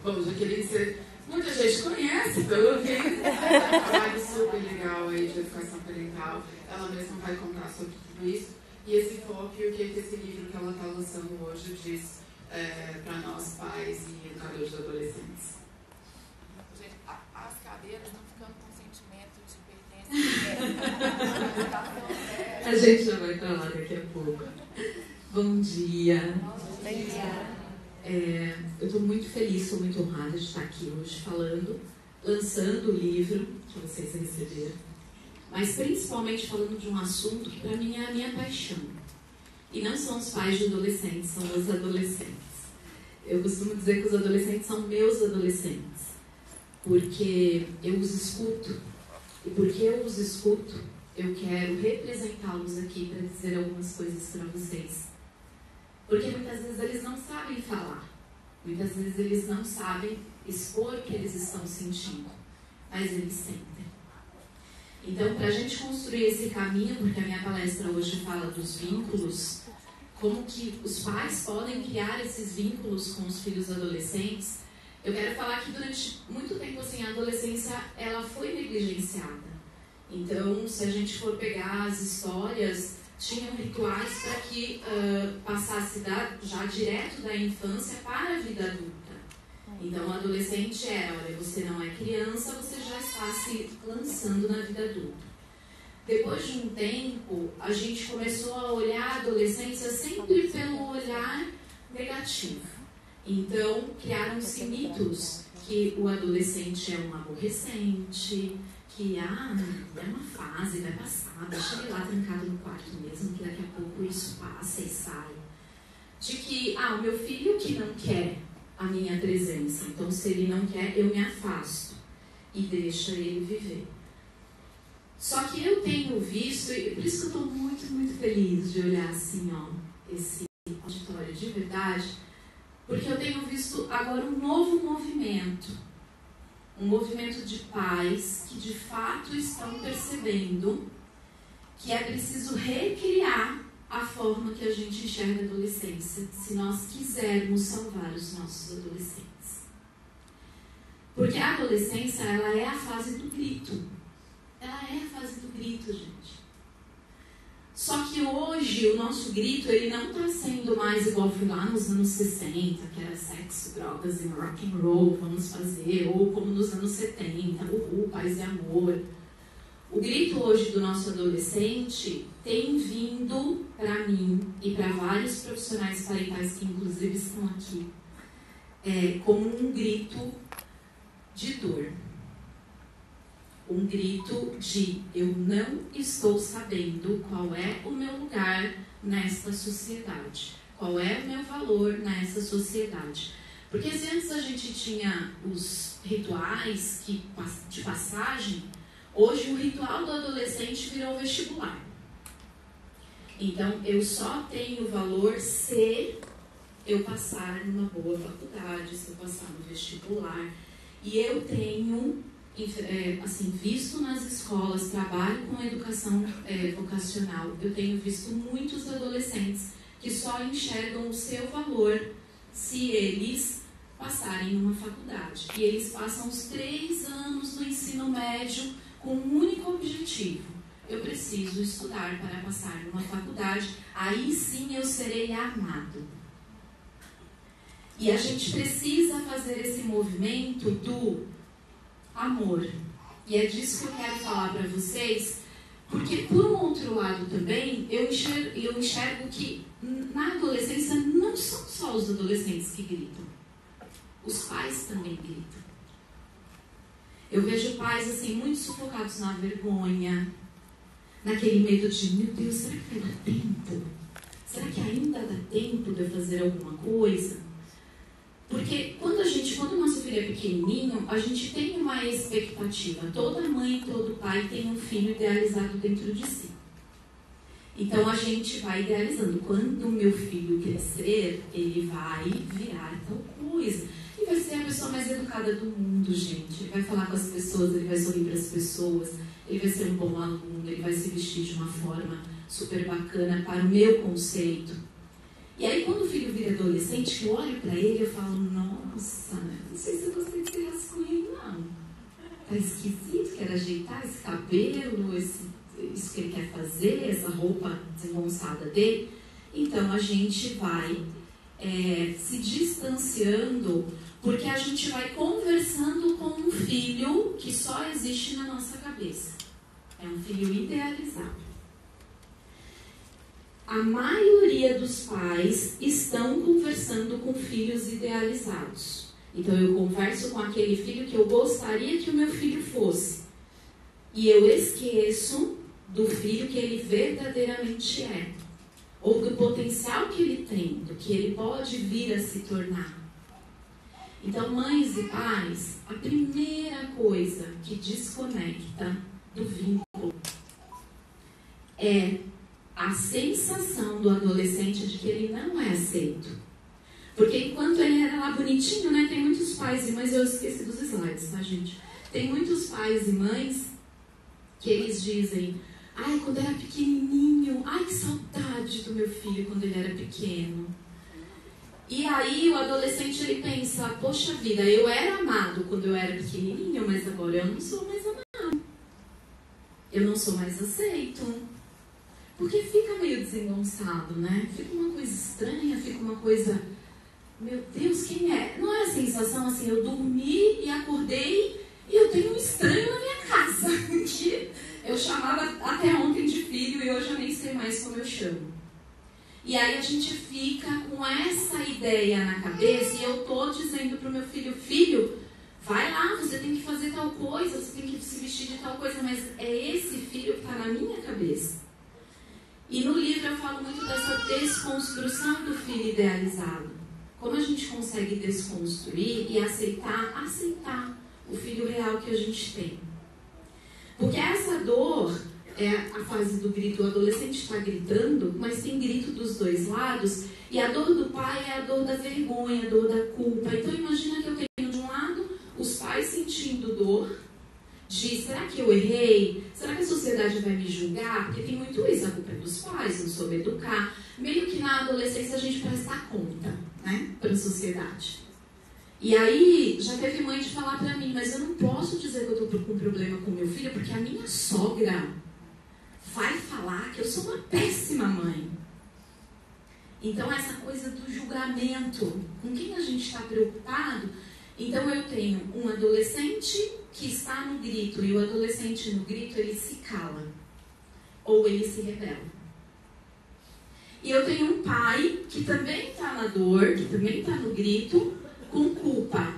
Bom, Jaqueline, muita gente conhece, pelo visto. Um trabalho super legal aí de educação parental. Ela mesma vai contar sobre tudo isso. E esse foco e o que esse livro que ela está lançando hoje diz para nós, pais e educadores de adolescentes. Gente, as cadeiras estão ficando com sentimento de pertença. A gente já vai para lá daqui a pouco. Bom dia. Bom dia. Eu estou muito feliz, estou muito honrada de estar aqui hoje falando, lançando o livro que vocês receberam, mas principalmente falando de um assunto que para mim é a minha paixão. E não são os pais de adolescentes, são os adolescentes. Eu costumo dizer que os adolescentes são meus adolescentes, porque eu os escuto. E porque eu os escuto, eu quero representá-los aqui para dizer algumas coisas para vocês. Porque muitas vezes eles não sabem falar, muitas vezes eles não sabem expor o que eles estão sentindo, mas eles sentem. Então, para a gente construir esse caminho, porque a minha palestra hoje fala dos vínculos, como que os pais podem criar esses vínculos com os filhos adolescentes, eu quero falar que durante muito tempo assim, a adolescência ela foi negligenciada. Então, se a gente for pegar as histórias, tinham rituais para que passasse já direto da infância para a vida adulta. Então, o adolescente olha, você não é criança, você já está se lançando na vida adulta. Depois de um tempo, a gente começou a olhar a adolescência sempre pelo olhar negativo. Então, criaram-se mitos que o adolescente é um aborrecente, que é uma fase, vai passar, deixa ele lá trancado no quarto mesmo, que daqui a pouco isso passa e sai. De que, o meu filho que não quer a minha presença, então se ele não quer, eu me afasto e deixo ele viver. Só que eu tenho visto, e por isso que eu estou muito, muito feliz de olhar assim, esse auditório de verdade, porque eu tenho visto agora um novo movimento. Um movimento de pais que de fato estão percebendo que é preciso recriar a forma que a gente enxerga a adolescência, se nós quisermos salvar os nossos adolescentes. Porque a adolescência, ela é a fase do grito. Ela é a fase do grito, gente. Só que hoje o nosso grito, ele não está sendo mais igual foi lá nos anos 60, que era sexo, drogas e rock and roll, vamos fazer, ou como nos anos 70, paz e amor. O grito hoje do nosso adolescente tem vindo para mim e para vários profissionais parentais que inclusive estão aqui, como um grito de dor. Um grito de eu não estou sabendo qual é o meu lugar nesta sociedade, qual é o meu valor nessa sociedade. Porque se antes a gente tinha os rituais de passagem, hoje o ritual do adolescente virou vestibular. Então eu só tenho valor se eu passar numa boa faculdade, se eu passar no vestibular. E eu tenho visto nas escolas, trabalho com educação vocacional, eu tenho visto muitos adolescentes que só enxergam o seu valor se eles passarem numa faculdade. E eles passam os 3 anos do ensino médio com um único objetivo: eu preciso estudar para passar numa faculdade, aí sim eu serei amado. E a gente precisa fazer esse movimento do amor. E é disso que eu quero falar para vocês, porque por um outro lado também, eu enxergo que na adolescência não são só os adolescentes que gritam. Os pais também gritam. Eu vejo pais assim, muito sufocados na vergonha, naquele medo de, meu Deus, será que vai dar tempo? Será que ainda dá tempo de eu fazer alguma coisa? Porque quando o nosso filho é pequenininho, a gente tem uma expectativa. Toda mãe e todo pai tem um filho idealizado dentro de si. Então a gente vai idealizando. Quando o meu filho crescer, ele vai virar tal coisa. E vai ser a pessoa mais educada do mundo, gente. Ele vai falar com as pessoas, ele vai sorrir para as pessoas, ele vai ser um bom aluno, ele vai se vestir de uma forma super bacana para o meu conceito. E aí, quando o filho vira adolescente, eu olho para ele e falo, nossa, passada de, então a gente vai se distanciando, porque a gente vai conversando com um filho que só existe na nossa cabeça. É um filho idealizado. A maioria dos pais estão conversando com filhos idealizados. Então eu converso com aquele filho que eu gostaria que o meu filho fosse. E eu esqueço do filho que ele verdadeiramente é. Ou do potencial que ele tem, do que ele pode vir a se tornar. Então, mães e pais, a primeira coisa que desconecta do vínculo é a sensação do adolescente de que ele não é aceito. Porque enquanto ele era lá bonitinho, né? Tem muitos pais e mães, eu esqueci dos slides, tá, gente? Tem muitos pais e mães que eles dizem: ai, quando era pequenininho, ai, que saudade do meu filho quando ele era pequeno. E aí o adolescente, ele pensa: poxa vida, eu era amado quando eu era pequenininho, mas agora eu não sou mais amado. Eu não sou mais aceito. Porque fica meio desengonçado, né? Fica uma coisa estranha, fica uma coisa... Meu Deus, quem é? Não é a sensação assim, eu dormi e acordei e eu tenho um estranho na minha casa. Que eu chamava até ontem de filho e hoje eu nem sei mais como eu chamo. E aí a gente fica com essa ideia na cabeça e eu tô dizendo pro meu filho: filho, vai lá, você tem que fazer tal coisa, você tem que se vestir de tal coisa, mas é esse filho que tá na minha cabeça. E no livro eu falo muito dessa desconstrução do filho idealizado. Como a gente consegue desconstruir e aceitar o filho real que a gente tem. Porque essa dor é a fase do grito. O adolescente está gritando, mas tem grito dos dois lados. E a dor do pai é a dor da vergonha, a dor da culpa. Então imagina que eu tenho de um lado os pais sentindo dor. De, será que eu errei? Será que a sociedade vai me julgar? Porque tem muito isso, a culpa é dos pais, não soube educar. Meio que na adolescência a gente presta conta, né, para a sociedade. E aí, já teve mãe de falar para mim: mas eu não posso dizer que eu estou com um problema com meu filho, porque a minha sogra vai falar que eu sou uma péssima mãe. Então, essa coisa do julgamento, com quem a gente está preocupado. Então, eu tenho um adolescente que está no grito, e o adolescente no grito, ele se cala, ou ele se rebela. E eu tenho um pai que também está na dor, que também está no grito, com culpa.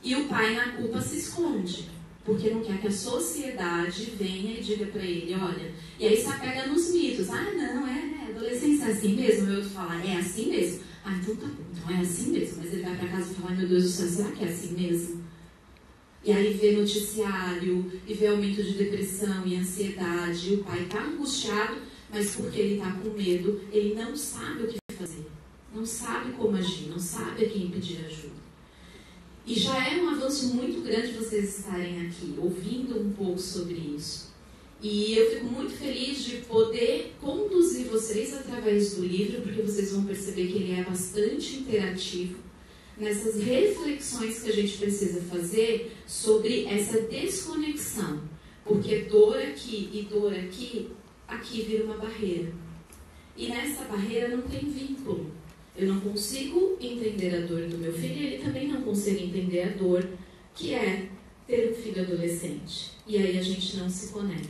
E o pai na culpa se esconde, porque não quer que a sociedade venha e diga para ele: olha, e aí se apega nos mitos. Ah, não, adolescência é assim mesmo. Eu falo: é assim mesmo. Ah, então tá bom, então é assim mesmo. Mas ele vai para casa e fala: meu Deus do céu, será que é assim mesmo? E aí vê noticiário, e vê aumento de depressão e ansiedade. E o pai está angustiado, mas porque ele está com medo, ele não sabe o que fazer. Não sabe como agir, não sabe a quem pedir ajuda. E já é um avanço muito grande vocês estarem aqui, ouvindo um pouco sobre isso. E eu fico muito feliz de poder conduzir vocês através do livro, porque vocês vão perceber que ele é bastante interativo nessas reflexões que a gente precisa fazer sobre essa desconexão. Porque dor aqui e dor aqui vira uma barreira. E nessa barreira não tem vínculo. Eu não consigo entender a dor do meu filho e ele também não consegue entender a dor que é ter um filho adolescente. E aí a gente não se conecta.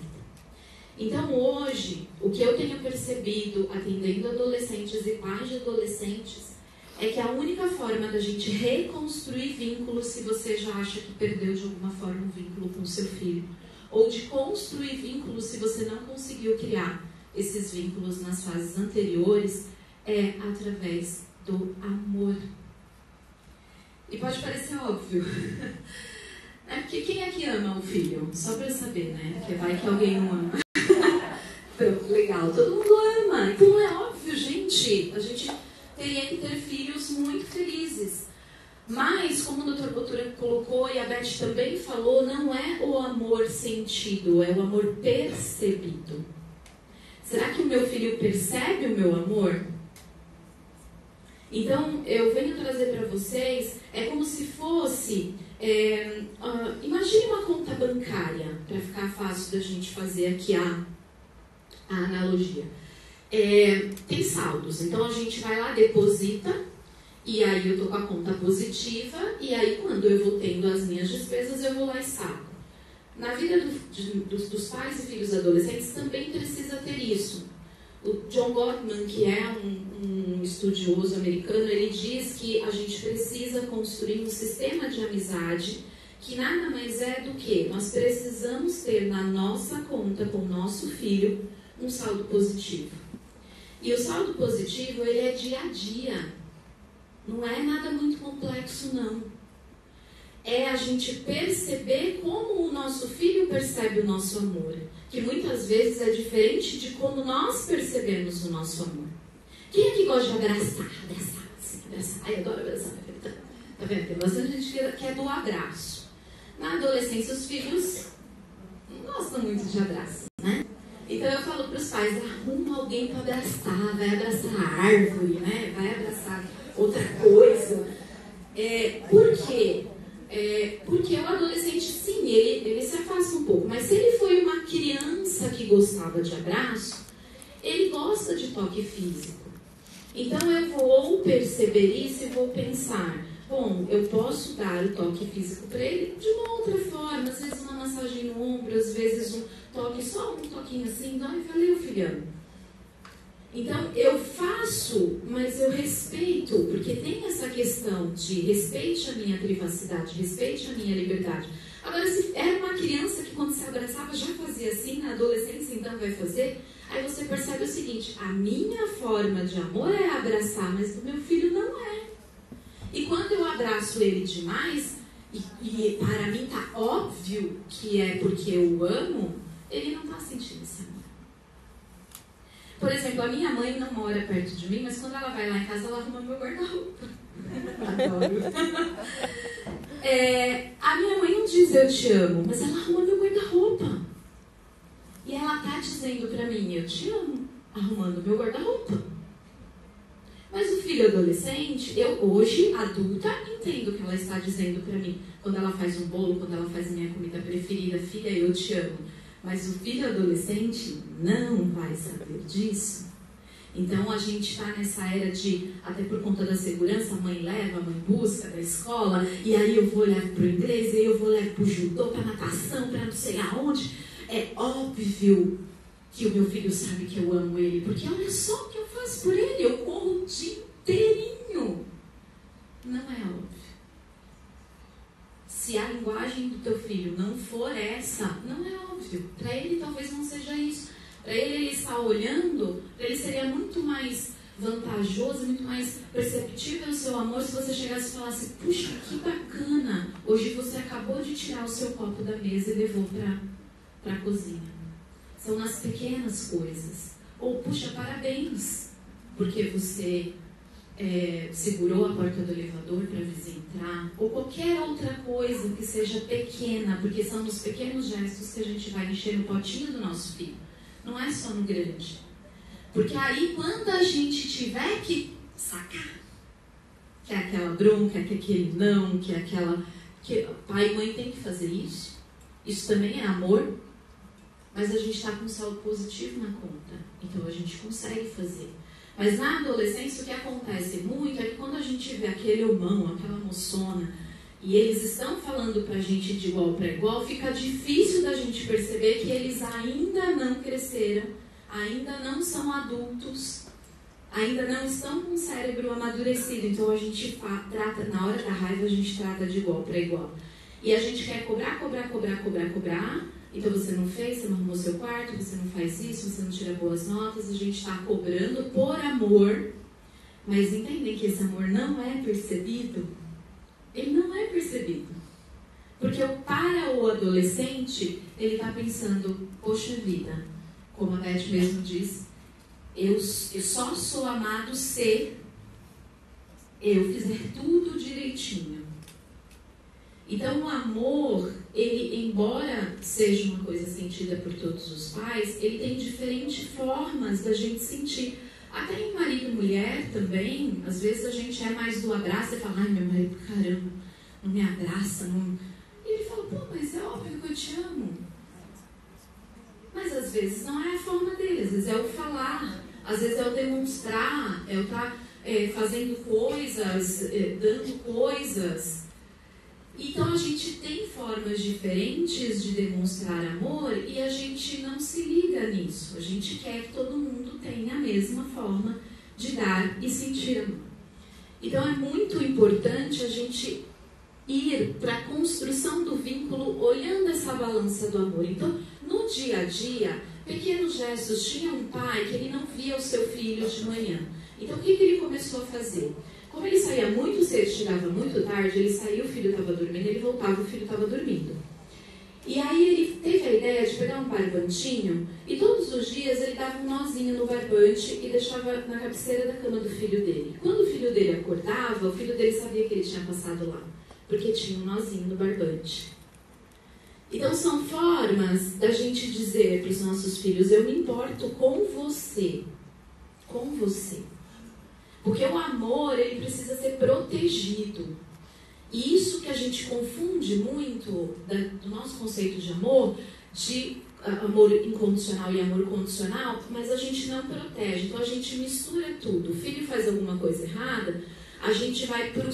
Então hoje, o que eu tenho percebido atendendo adolescentes e pais de adolescentes é que a única forma da gente reconstruir vínculos, se você já acha que perdeu de alguma forma um vínculo com seu filho, ou de construir vínculos se você não conseguiu criar esses vínculos nas fases anteriores, é através do amor. E pode parecer óbvio. É porque quem é que ama o filho? Só para saber, né? Porque vai que alguém não ama. Então, legal, todo mundo ama. Então é óbvio, gente. A gente teria que ter filhos muito felizes. Mas, como o Dr. Botura colocou e a Beth também falou, não é o amor sentido, é o amor percebido. Será que o meu filho percebe o meu amor? Então, eu venho trazer para vocês, é como se fosse, imagine uma conta bancária, para ficar fácil da gente fazer aqui a analogia. tem saldos. Então a gente vai lá, deposita, e aí eu tô com a conta positiva, e aí quando eu vou tendo as minhas despesas, eu vou lá e saco. Na vida dos pais e filhos adolescentes também precisa ter isso. O John Gottman, que é um estudioso americano, ele diz que a gente precisa construir um sistema de amizade que nada mais é do que nós precisamos ter na nossa conta com o nosso filho um saldo positivo. E o saldo positivo, ele é dia a dia. Não é nada muito complexo, não. É a gente perceber como o nosso filho percebe o nosso amor. Que muitas vezes é diferente de como nós percebemos o nosso amor. Quem é que gosta de abraçar? Abraçar. Ai, eu adoro abraçar. Tá vendo? Tem bastante gente que é do abraço. Na adolescência, os filhos não gostam muito de abraço, né? Então eu falo para os pais, arruma alguém para abraçar, vai abraçar a árvore, né? Vai abraçar outra coisa. Por quê? Porque o adolescente, sim, ele se afasta um pouco, mas se ele foi uma criança que gostava de abraço, ele gosta de toque físico. Então eu vou perceber isso e vou pensar, bom, eu posso dar o toque físico para ele de uma outra forma, às vezes uma massagem no ombro, às vezes um toque, só um toquinho assim, ai, valeu, filhão. Então, eu faço, mas eu respeito, porque tem essa questão de respeite a minha privacidade, respeite a minha liberdade. Agora, se era uma criança que quando se abraçava já fazia assim, na adolescência então vai fazer, aí você percebe o seguinte, a minha forma de amor é abraçar, mas do meu filho não é. E quando eu abraço ele demais, e para mim tá óbvio que é porque eu o amo, ele não tá sentindo esse amor. Por exemplo, a minha mãe não mora perto de mim, mas quando ela vai lá em casa, ela arruma meu guarda-roupa. Adoro. A minha mãe não diz eu te amo, mas ela arruma meu guarda-roupa. E ela tá dizendo pra mim, eu te amo, arrumando meu guarda-roupa. Mas o filho adolescente, eu hoje, adulta, entendo o que ela está dizendo pra mim. Quando ela faz um bolo, quando ela faz a minha comida preferida, filha, eu te amo. Mas o filho adolescente não vai saber disso. Então a gente está nessa era de, até por conta da segurança, a mãe leva, a mãe busca da escola, e aí eu vou levar para o inglês, e aí eu vou levar para o judô, para natação, para não sei aonde. É óbvio que o meu filho sabe que eu amo ele, porque olha só o que eu faço por ele, eu corro o dia inteirinho. Não é óbvio. Se a linguagem do teu filho não for essa, não é óbvio. Para ele talvez não seja isso. Para ele está olhando, para ele seria muito mais vantajoso, muito mais perceptível o seu amor se você chegasse e falasse, puxa, que bacana, hoje você acabou de tirar o seu copo da mesa e levou para a cozinha. São nas pequenas coisas. Ou, puxa, parabéns, porque você segurou a porta do elevador para a vizinha entrar, ou qualquer outra coisa que seja pequena, porque são nos pequenos gestos que a gente vai encher o potinho do nosso filho, não é só no grande. Porque aí quando a gente tiver que sacar, que é aquela bronca, que é aquele não, que é aquela... que pai e mãe tem que fazer isso também é amor, mas a gente está com um saldo positivo na conta, então a gente consegue fazer. Mas na adolescência o que acontece muito é que quando a gente vê aquele homão, aquela moçona, e eles estão falando pra gente de igual para igual, fica difícil da gente perceber que eles ainda não cresceram, ainda não são adultos, ainda não estão com o cérebro amadurecido. Então a gente trata, na hora da raiva, a gente trata de igual para igual. E a gente quer cobrar. Então você não fez, você não arrumou seu quarto, você não faz isso, você não tira boas notas, a gente está cobrando por amor, mas entendem que esse amor não é percebido? Ele não é percebido. Porque para o adolescente, ele está pensando, poxa vida, como a Beth mesmo diz, eu só sou amado se eu fizer tudo direitinho. Então o amor, ele, embora seja uma coisa sentida por todos os pais, ele tem diferentes formas da gente sentir. Até em marido e mulher também, às vezes a gente é mais do abraço e fala, ai meu marido, caramba, não me abraça, não... E ele fala, pô, mas é óbvio que eu te amo. Mas às vezes não é a forma dele, às vezes é o falar. às vezes é o demonstrar, é o estar fazendo coisas, dando coisas. Então a gente tem formas diferentes de demonstrar amor e a gente não se liga nisso. A gente quer que todo mundo tenha a mesma forma de dar e sentir amor. Então é muito importante a gente ir para a construção do vínculo olhando essa balança do amor. Então, no dia a dia, pequenos gestos. Tinha um pai que ele não via o seu filho de manhã. Então, o que ele começou a fazer? Como ele saía muito cedo, chegava muito tarde, ele saía, o filho estava dormindo, ele voltava, o filho estava dormindo. E aí ele teve a ideia de pegar um barbantinho e todos os dias ele dava um nozinho no barbante e deixava na cabeceira da cama do filho dele. Quando o filho dele acordava, o filho dele sabia que ele tinha passado lá, porque tinha um nozinho no barbante. Então são formas da gente dizer para os nossos filhos: eu me importo com você. Com você. Porque o amor, ele precisa ser protegido. E isso que a gente confunde muito do nosso conceito de amor incondicional e amor condicional, mas a gente não protege. Então a gente mistura tudo. O filho faz alguma coisa errada, a gente vai pro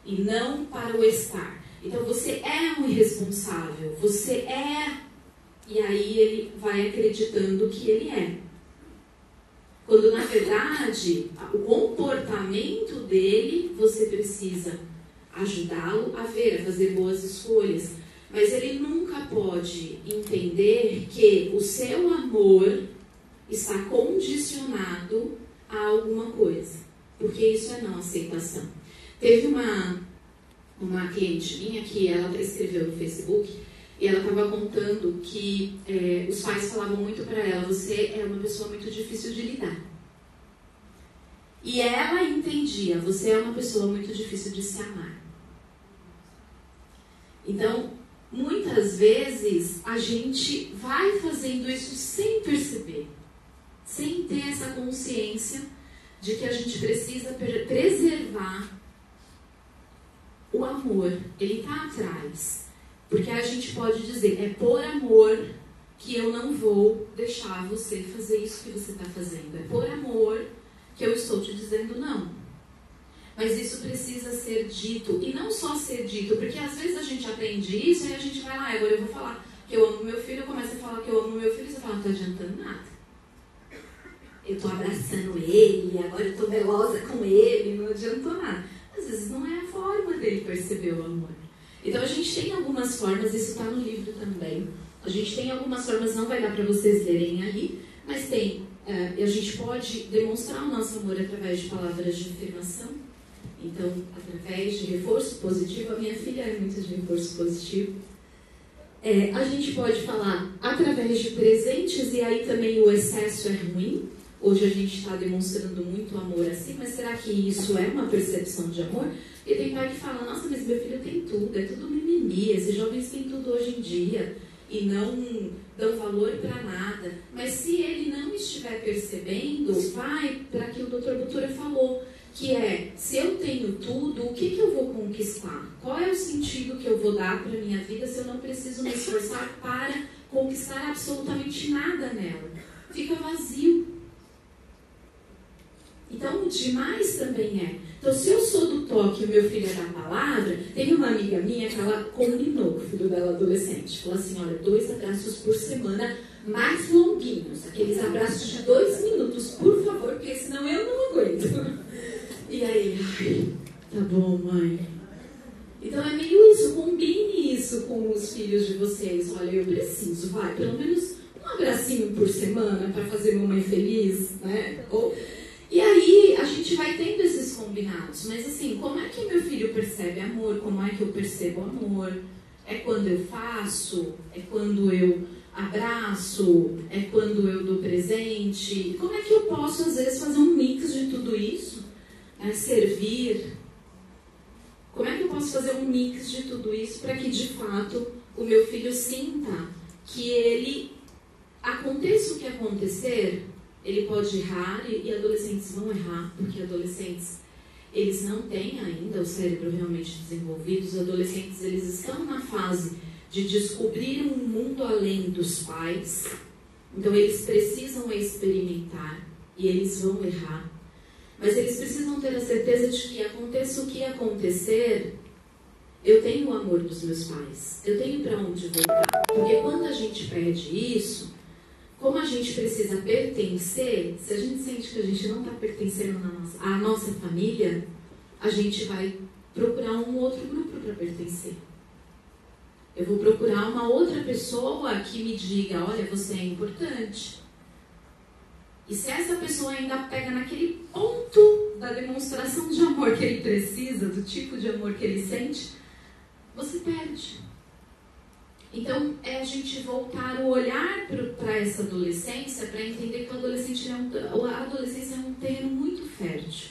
e não para o estar. Então você é um irresponsável, você é... E aí ele vai acreditando que ele é. Quando na verdade o comportamento dele, você precisa ajudá-lo a ver, a fazer boas escolhas. Mas ele nunca pode entender que o seu amor está condicionado a alguma coisa. Porque isso é não aceitação. Teve uma cliente minha que ela escreveu no Facebook e ela estava contando que os pais falavam muito para ela: você é uma pessoa muito difícil de lidar. E ela entendia: você é uma pessoa muito difícil de se amar. Então, muitas vezes a gente vai fazendo isso sem perceber, sem ter essa consciência de que a gente precisa preservar o amor. Ele está atrás. Porque a gente pode dizer: é por amor que eu não vou deixar você fazer isso que você está fazendo. É por amor que eu estou te dizendo não. Mas isso precisa ser dito. E não só ser dito, porque às vezes a gente aprende isso e a gente vai lá: agora eu vou falar que eu amo meu filho. Eu começo a falar que eu amo meu filho e você fala: não está adiantando nada. Eu estou abraçando ele, agora eu estou velosa com ele, não adiantou nada. Às vezes não é a forma dele perceber o amor. Então a gente tem algumas formas, isso está no livro também. A gente tem algumas formas, não vai dar para vocês lerem aí, mas tem. A gente pode demonstrar o nosso amor através de palavras de afirmação. Então, através de reforço positivo. A minha filha é muito de reforço positivo. A gente pode falar através de presentes, e aí também o excesso é ruim. Hoje a gente está demonstrando muito amor assim, mas será que isso é uma percepção de amor? E tem pai que fala: nossa, mas meu filho tem tudo, é tudo mimimi, esses jovens têm tudo hoje em dia e não dão valor para nada. Mas se ele não estiver percebendo, vai para aquilo que o Dr. Butura falou, que é: se eu tenho tudo, o que eu vou conquistar? Qual é o sentido que eu vou dar para a minha vida se eu não preciso me esforçar para conquistar absolutamente nada nela? Fica vazio. Então, o demais também é. Então, se eu sou do toque e o meu filho é da palavra, tem uma amiga minha que ela combinou com o filho dela adolescente. Falou assim: olha, 2 abraços por semana, mais longuinhos. Aqueles abraços de 2 minutos, por favor, porque senão eu não aguento. E aí, tá bom, mãe. Então, é meio isso. Combine isso com os filhos de vocês. Olha, eu preciso, vai, pelo menos um abracinho por semana para fazer mamãe feliz, né? E aí, a gente vai tendo esses combinados. Mas assim, como é que meu filho percebe amor? Como é que eu percebo amor? É quando eu faço? É quando eu abraço? É quando eu dou presente? Como é que eu posso, às vezes, fazer um mix de tudo isso? Servir? Como é que eu posso fazer um mix de tudo isso para que, de fato, o meu filho sinta que ele, aconteça o que acontecer... Ele pode errar, e adolescentes vão errar, porque adolescentes, eles não têm ainda o cérebro realmente desenvolvido. Os adolescentes, eles estão na fase de descobrir um mundo além dos pais. Então, eles precisam experimentar. e eles vão errar. Mas eles precisam ter a certeza de que aconteça o que acontecer, eu tenho o amor dos meus pais, eu tenho para onde voltar. Porque quando a gente perde isso, como a gente precisa pertencer, se a gente sente que a gente não está pertencendo à nossa família, a gente vai procurar um outro grupo para pertencer. Eu vou procurar uma outra pessoa que me diga, olha, você é importante. E se essa pessoa ainda pega naquele ponto da demonstração de amor que ele precisa, do tipo de amor que ele sente, você perde. Então, é a gente voltar o olhar para essa adolescência, para entender que a adolescência é um terreno muito fértil.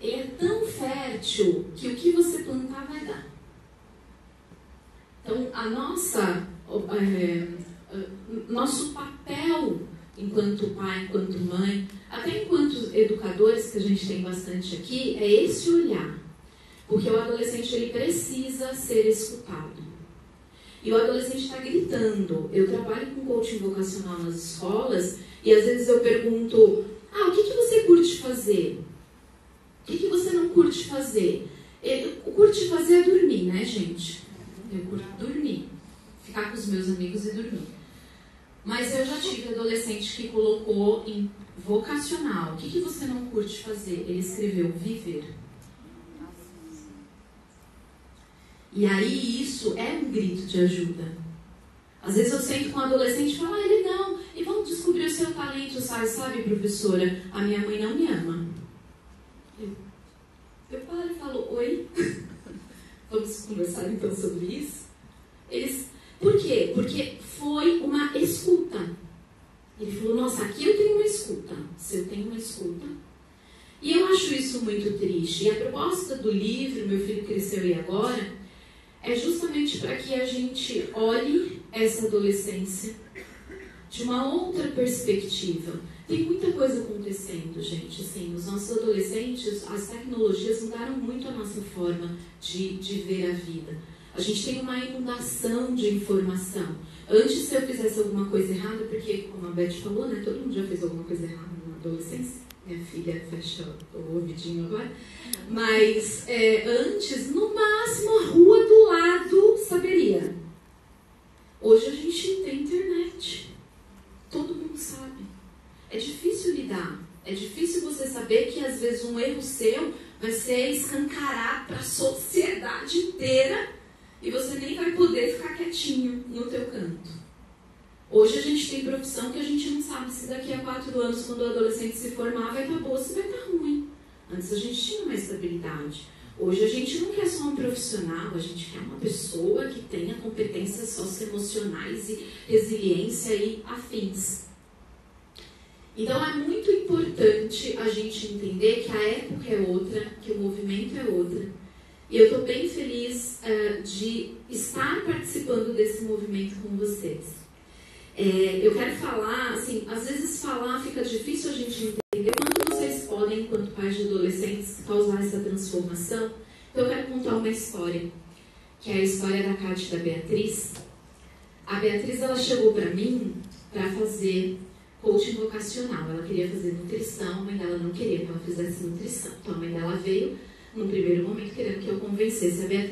Ele é tão fértil que o que você plantar vai dar. Então, nosso papel enquanto pai, enquanto mãe, até enquanto educadores, que a gente tem bastante aqui, é esse olhar. Porque o adolescente ele precisa ser escutado. E o adolescente está gritando. Eu trabalho com coaching vocacional nas escolas e às vezes eu pergunto, o que você curte fazer? O que você não curte fazer? O curte fazer é dormir, né, gente? Eu curto dormir. Ficar com os meus amigos e dormir. Mas eu já tive adolescente que colocou em vocacional. O que você não curte fazer? Ele escreveu viver. E aí isso é um grito de ajuda. Às vezes eu sento com um adolescente e falo, legal, e vamos descobrir o seu talento, sabe, professora? A minha mãe não me ama. Eu paro e falo, oi? Vamos conversar então sobre isso? Por quê? Porque foi uma escuta. Ele falou, nossa, aqui eu tenho uma escuta. Se eu tenho uma escuta. E eu acho isso muito triste. E a proposta do livro, Meu Filho Cresceu e Agora, é justamente para que a gente olhe essa adolescência de uma outra perspectiva. Tem muita coisa acontecendo, gente. Assim, os nossos adolescentes, as tecnologias mudaram muito a nossa forma de ver a vida. A gente tem uma inundação de informação. Antes, se eu fizesse alguma coisa errada, porque, como a Beth falou, né, todo mundo já fez alguma coisa errada na adolescência. Minha filha fecha o ouvidinho agora. Mas, antes, no máximo, a rua do lado saberia. Hoje a gente tem internet. Todo mundo sabe. É difícil lidar. É difícil você saber que, às vezes, um erro seu vai ser escancarado para a sociedade inteira e você nem vai poder ficar quietinho no teu canto. Hoje a gente tem profissão que a gente não sabe se daqui a 4 anos, quando o adolescente se formar, vai estar boa, se vai estar ruim. Antes a gente tinha uma estabilidade. Hoje a gente não quer só um profissional, a gente quer uma pessoa que tenha competências socioemocionais e resiliência e afins. Então é muito importante a gente entender que a época é outra, que o movimento é outra. E eu estou bem feliz de estar participando desse movimento com vocês. Eu quero falar, assim, às vezes falar fica difícil a gente entender quanto vocês podem, enquanto pais de adolescentes, causar essa transformação. Então eu quero contar uma história, que é a história da Cátia e da Beatriz. A Beatriz, ela chegou para mim para fazer coaching vocacional. Ela queria fazer nutrição, a mãe dela não queria que ela fizesse nutrição. Então a mãe dela veio, num primeiro momento, querendo que eu convencesse a Beatriz